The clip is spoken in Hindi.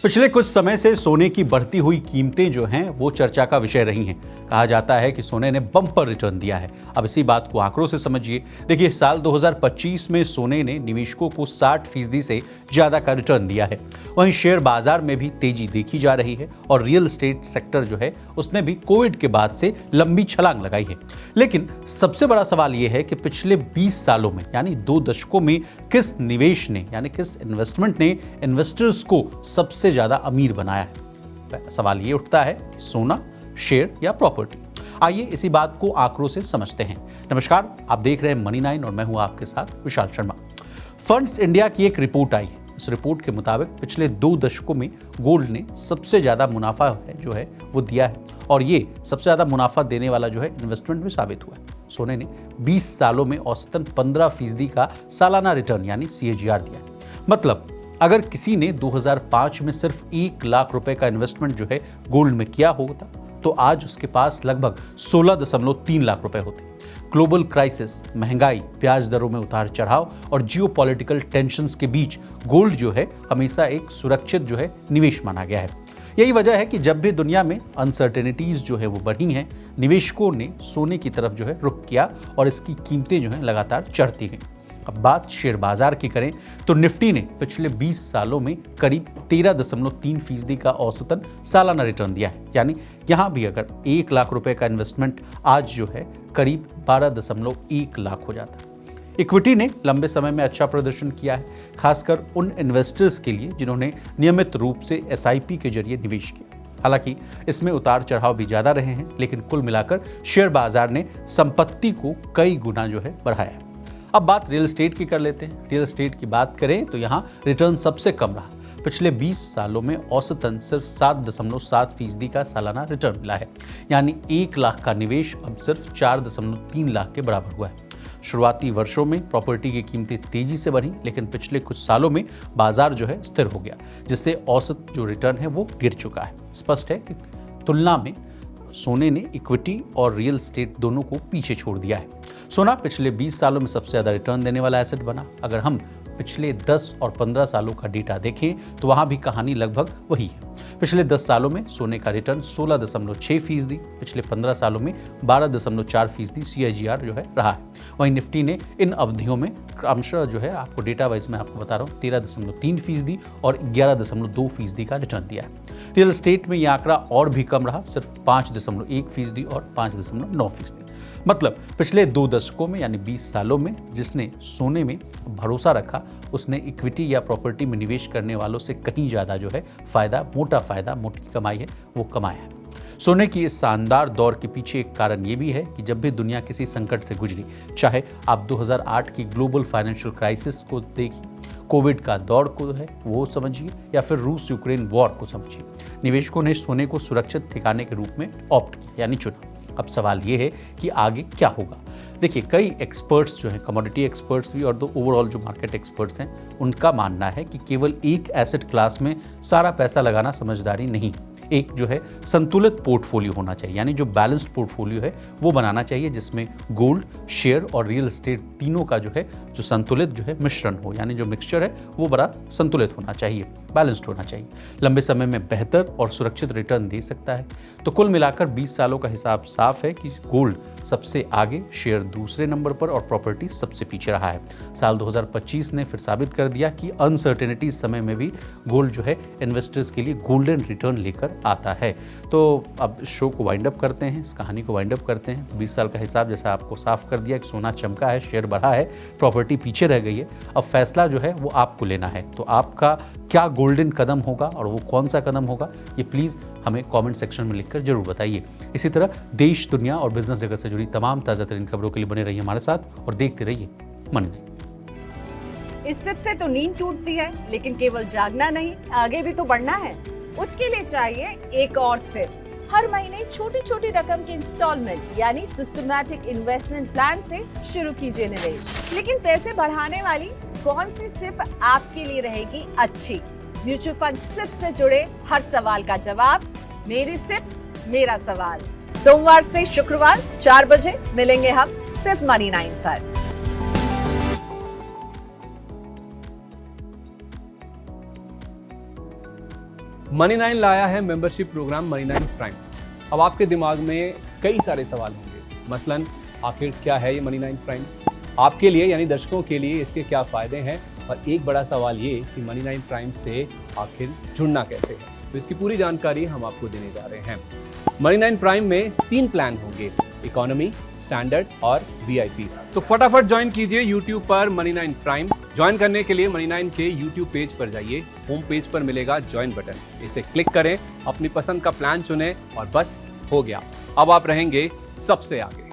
पिछले कुछ समय से सोने की बढ़ती हुई कीमतें जो हैं वो चर्चा का विषय रही हैं। कहा जाता है कि सोने ने बम्पर रिटर्न दिया है। अब इसी बात को आंकड़ों से समझिए। देखिए, साल 2025 में सोने ने निवेशकों को 60% से ज्यादा का रिटर्न दिया है। वहीं शेयर बाजार में भी तेजी देखी जा रही है और रियल एस्टेट सेक्टर जो है उसने भी कोविड के बाद से लंबी छलांग लगाई है। लेकिन सबसे बड़ा सवाल यह है कि पिछले 20 सालों में यानी 2 दशकों में किस निवेश ने यानी किस इन्वेस्टमेंट ने इन्वेस्टर्स को सबसे ज्यादा अमीर बनाया है। सवाल ये उठता है, सोना, शेयर या प्रॉपर्टी। आइए इसी बात को आंकड़ों से समझते हैं। नमस्कार, आप देख रहे हैं मनी 9 और मैं हूं आपके साथ विशाल शर्मा। फंड्स इंडिया की एक रिपोर्ट आई है। इस रिपोर्ट के मुताबिक पिछले 2 दशकों में गोल्ड ने सबसे ज्यादा मुनाफा जो है वो दिया है और ये सबसे ज्यादा मुनाफा देने वाला जो है इन्वेस्टमेंट में साबित हुआ है। सोने ने 20 सालों में औसतन 15% का सालाना रिटर्न यानी CAGR दिया है। मतलब अगर किसी ने 2005 में सिर्फ 1 लाख रुपए का इन्वेस्टमेंट जो है गोल्ड में किया होता तो आज उसके पास लगभग 16.3 लाख रुपए होते। ग्लोबल क्राइसिस, महंगाई, ब्याज दरों में उतार चढ़ाव और जियोपॉलिटिकल टेंशंस के बीच गोल्ड जो है हमेशा एक सुरक्षित जो है निवेश माना गया है। यही वजह है कि जब भी दुनिया में अनसर्टेनिटीज जो है वो बढ़ी हैं, निवेशकों ने सोने की तरफ जो है रुख किया और इसकी कीमतें जो है लगातार चढ़ती हैं। अब बात शेयर बाजार की करें तो निफ्टी ने पिछले 20 सालों में करीब 13.3% का औसतन सालाना रिटर्न दिया है। यानी यहां भी अगर 1 लाख रुपए का इन्वेस्टमेंट आज जो है करीब 12.1 लाख हो जाता है। इक्विटी ने लंबे समय में अच्छा प्रदर्शन किया है, खासकर उन इन्वेस्टर्स के लिए जिन्होंने नियमित रूप से SIP के जरिए निवेश किया। हालांकि इसमें उतार चढ़ाव भी ज्यादा रहे हैं, लेकिन कुल मिलाकर शेयर बाजार ने संपत्ति को कई गुना जो है बढ़ाया है। अब बात रियल एस्टेट की कर लेते हैं। रियल एस्टेट की बात करें तो यहाँ रिटर्न सबसे कम रहा। पिछले 20 सालों में औसतन सिर्फ 7.7% का सालाना रिटर्न मिला है। यानी 1 लाख का निवेश अब सिर्फ 4.3 लाख के बराबर हुआ है। शुरुआती वर्षों में प्रॉपर्टी की कीमतें तेजी से बढ़ी, लेकिन पिछले कुछ सालों में बाजार जो है स्थिर हो गया, जिससे औसत जो रिटर्न है वो गिर चुका है। स्पष्ट है कि तुलना में सोने ने इक्विटी और रियल एस्टेट दोनों को पीछे छोड़ दिया है। सोना पिछले 20 सालों में सबसे ज्यादा रिटर्न देने वाला एसेट बना। अगर हम पिछले 10 और 15 सालों का डेटा देखें तो वहां भी कहानी लगभग वही है। पिछले 10 सालों में सोने का रिटर्न 16.6%, पिछले 15 सालों में 12.4% CAGR जो है रहा है। वहीं निफ्टी ने इन अवधियों में क्रमशः जो है आपको डेटा वाइज मैं आपको बता रहा हूँ 13.3% और 11.2% का रिटर्न दिया है। रियल एस्टेट में यह आंकड़ा और भी कम रहा, सिर्फ 5.1% और 5.9%। मतलब पिछले 2 दशकों में यानी 20 सालों में जिसने सोने में भरोसा रखा उसने इक्विटी या प्रॉपर्टी में निवेश करने वालों से कहीं ज्यादा जो है मोटा फायदा, मोटी कमाई है वो कमाया है। सोने की इस शानदार दौर के पीछे एक कारण ये भी है कि जब भी दुनिया किसी संकट से गुजरी, चाहे आप 2008 की ग्लोबल फाइनेंशियल क्राइसिस को देखिए, कोविड का दौर को है वो समझिए या फिर रूस यूक्रेन वॉर को समझिए, निवेशकों ने सोने को सुरक्षित ठिकाने के रूप में ऑप्ट किया यानी चुना। अब सवाल ये है कि आगे क्या होगा। देखिए, कई एक्सपर्ट्स जो हैं, कमोडिटी एक्सपर्ट्स भी और दो ओवरऑल जो मार्केट एक्सपर्ट्स हैं, उनका मानना है कि केवल एक एसेट क्लास में सारा पैसा लगाना समझदारी नहीं। एक जो है संतुलित पोर्टफोलियो होना चाहिए, यानी जो बैलेंस्ड पोर्टफोलियो है वो बनाना चाहिए, जिसमें गोल्ड, शेयर और रियल एस्टेट तीनों का जो है जो संतुलित जो है मिश्रण हो, यानी जो मिक्सचर है वो बड़ा संतुलित होना चाहिए, बैलेंस्ड होना चाहिए। लंबे समय में बेहतर और सुरक्षित रिटर्न दे सकता है। तो कुल मिलाकर 20 सालों का हिसाब साफ है कि गोल्ड सबसे आगे, शेयर दूसरे नंबर पर और प्रॉपर्टी सबसे पीछे रहा है। साल 2025 ने फिर साबित कर दिया कि अनसर्टेनिटी समय में भी गोल्ड जो है इन्वेस्टर्स के लिए गोल्डन रिटर्न लेकर आता है। तो अब शो को वाइंड अप करते हैं, इस कहानी को वाइंड अप करते हैं। तो 20 साल का हिसाब जैसा आपको साफ कर दिया कि सोना चमका है, शेयर बढ़ा है, प्रॉपर्टी पीछे रह गई है। अब फैसला जो है वो आपको लेना है। तो आपका क्या गोल्डन कदम होगा और वो कौन सा कदम होगा, ये प्लीज़ हमें कमेंट सेक्शन में लिखकर जरूर बताइए। इसी तरह देश, दुनिया और बिजनेस जगत से जुड़ी तमाम ताज़ा तरीन खबरों के लिए बने रहिए हमारे साथ और देखते रहिए मनी 9। इस सिप से तो नींद टूटती है, लेकिन केवल जागना नहीं, आगे भी तो बढ़ना है। उसके लिए चाहिए एक और सिप। हर महीने छोटी छोटी रकम की इंस्टॉलमेंट यानी सिस्टमैटिक इन्वेस्टमेंट प्लान से शुरू कीजिए निवेश। लेकिन पैसे बढ़ाने वाली कौन सी सिप आपके लिए रहेगी अच्छी? म्यूचुअल फंड सिप से जुड़े हर सवाल का जवाब मेरी सिप मेरा सवाल। सोमवार से शुक्रवार 4 बजे मिलेंगे हम सिर्फ मनी 9 पर। मनी 9 लाया है मेंबरशिप प्रोग्राम मनी 9 प्राइम। अब आपके दिमाग में कई सारे सवाल होंगे, मसलन आखिर क्या है ये मनी 9 प्राइम, आपके लिए यानी दर्शकों के लिए इसके क्या फ़ायदे हैं, और एक बड़ा सवाल ये कि मनी 9 प्राइम से आखिर जुड़ना कैसे है। तो इसकी पूरी जानकारी हम आपको देने जा रहे हैं। मनी 9 प्राइम में 3 प्लान होंगे, इकोनॉमी, स्टैंडर्ड और वीआईपी। तो फटाफट ज्वाइन कीजिए YouTube पर मनी 9 प्राइम। ज्वाइन करने के लिए मनी 9 के YouTube पेज पर जाइए, होम पेज पर मिलेगा ज्वाइन बटन, इसे क्लिक करें, अपनी पसंद का प्लान चुनें और बस हो गया, अब आप रहेंगे सबसे आगे।